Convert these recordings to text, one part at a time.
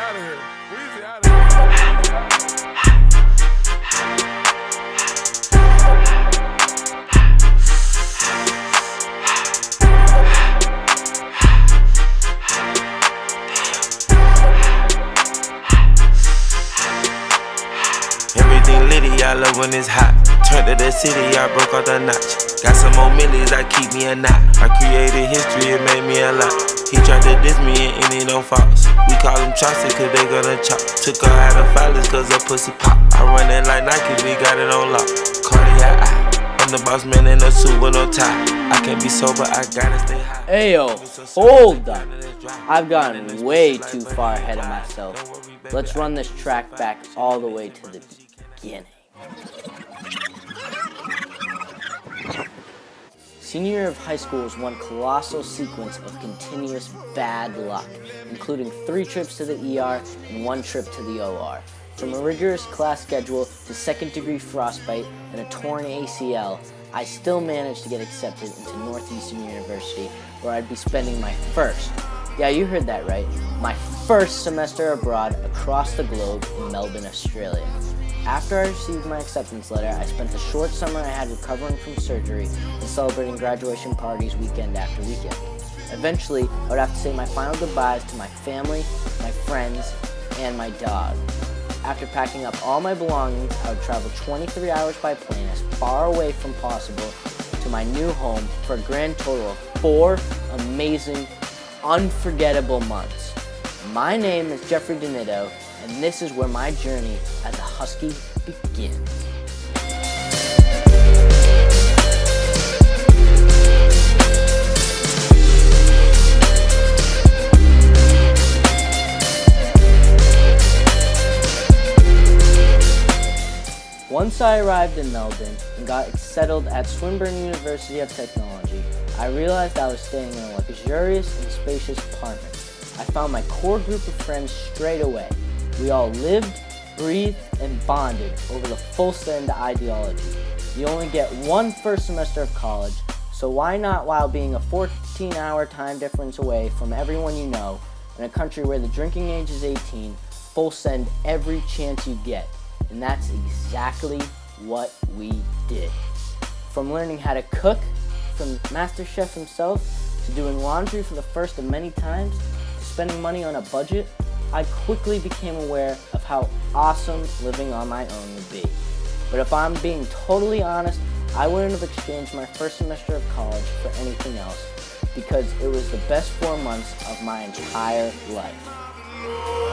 out of here. Weezy out of here. Everything litty, I love when it's hot. Turned to the city, I broke out the notch. Got some more millies, I keep me a knot. I created history, it made me a lot. He tried to diss me and it don't false. We call him Chaucer cause they gonna chop. Took her out of filers cause her pussy pop. I run it like Nike, we got it on lock. Cardiac eye, I'm the boss man in a suit with no tie. I can't be sober, I gotta stay high. Ayo, hold up. I've gotten way too far ahead of myself. Let's run this track back all the way to the beginning. Senior year of high school was one colossal sequence of continuous bad luck, including 3 trips to the ER and 1 trip to the OR. From a rigorous class schedule to second-degree frostbite and a torn ACL, I still managed to get accepted into Northeastern University, where I'd be spending my first, yeah, you heard that right, my first semester abroad across the globe in Melbourne, Australia. After I received my acceptance letter, I spent the short summer I had recovering from surgery and celebrating graduation parties weekend after weekend. Eventually, I would have to say my final goodbyes to my family, my friends, and my dog. After packing up all my belongings, I would travel 23 hours by plane as far away from possible to my new home for a grand total of 4 amazing, unforgettable months. My name is Jeffrey DiNitto, and this is where my journey as a Husky begins. Once I arrived in Melbourne and got settled at Swinburne University of Technology, I realized I was staying in a luxurious and spacious apartment. I found my core group of friends straight away. We all lived, breathed, and bonded over the full send ideology. You only get 1 first semester of college, so why not, while being a 14-hour time difference away from everyone you know, in a country where the drinking age is 18, full send every chance you get. And that's exactly what we did. From learning how to cook, from Master Chef himself, to doing laundry for the first of many times, to spending money on a budget, I quickly became aware of how awesome living on my own would be. But if I'm being totally honest, I wouldn't have exchanged my first semester of college for anything else, because it was the best 4 months of my entire life.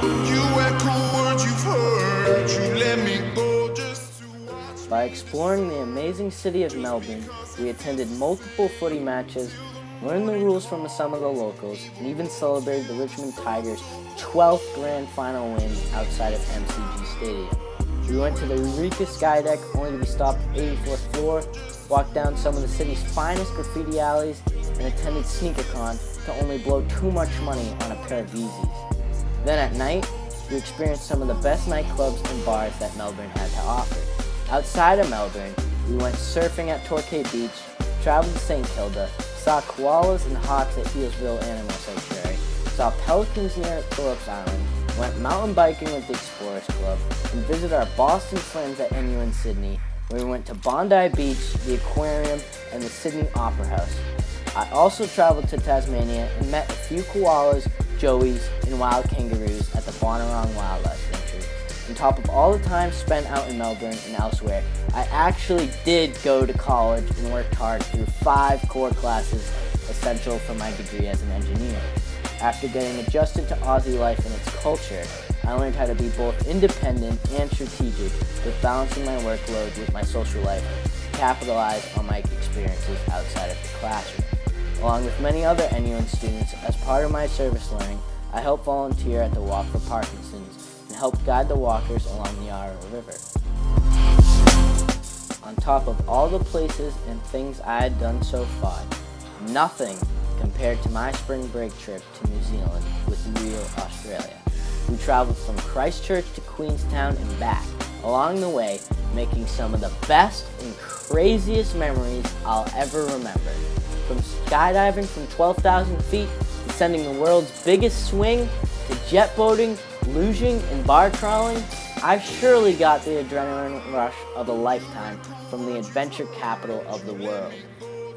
You echo words you've heard. You let me go just to watch. By exploring the amazing city of Melbourne, we attended multiple footy matches, learned the rules from some of the locals, and even celebrated the Richmond Tigers' 12th grand final win outside of MCG Stadium. We went to the Eureka Skydeck only to be stopped at the 84th floor, walked down some of the city's finest graffiti alleys, and attended SneakerCon to only blow too much money on a pair of Yeezys. Then at night, we experienced some of the best nightclubs and bars that Melbourne had to offer. Outside of Melbourne, we went surfing at Torquay Beach, traveled to St. Kilda, saw koalas and hawks at Healesville Animal Sanctuary, saw pelicans near Phillips Island, went mountain biking with the Explorers Club, and visited our Boston friends at NU in Sydney, where we went to Bondi Beach, the aquarium, and the Sydney Opera House. I also traveled to Tasmania and met a few koalas, joeys, and wild kangaroos at the Bonarong Wildlife Sanctuary. On top of all the time spent out in Melbourne and elsewhere, I actually did go to college and worked hard through 5 core classes essential for my degree as an engineer. After getting adjusted to Aussie life and its culture, I learned how to be both independent and strategic with balancing my workload with my social life to capitalize on my experiences outside of the classroom. Along with many other NUN students, as part of my service learning, I helped volunteer at the Walk for Parkinson's and helped guide the walkers along the Yarra River. On top of all the places and things I had done so far, nothing compared to my spring break trip to New Zealand with real Australia. We traveled from Christchurch to Queenstown and back, along the way making some of the best and craziest memories I'll ever remember. From skydiving from 12,000 feet, descending the world's biggest swing, to jet boating, luging and bar trawling, I surely got the adrenaline rush of a lifetime from the adventure capital of the world.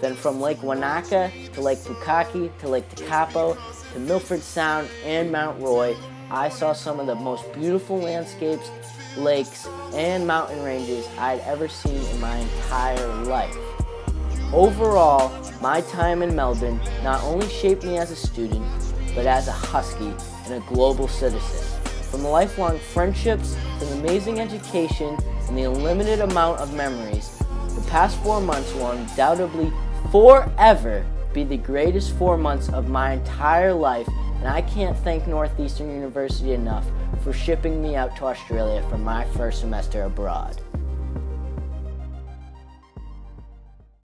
Then from Lake Wanaka to Lake Pukaki to Lake Tekapo to Milford Sound and Mount Roy, I saw some of the most beautiful landscapes, lakes, and mountain ranges I'd ever seen in my entire life. Overall, my time in Melbourne not only shaped me as a student, but as a Husky and a global citizen. From lifelong friendships to an amazing education and the unlimited amount of memories, the past 4 months will undoubtedly forever be the greatest 4 months of my entire life, and I can't thank Northeastern University enough for shipping me out to Australia for my first semester abroad.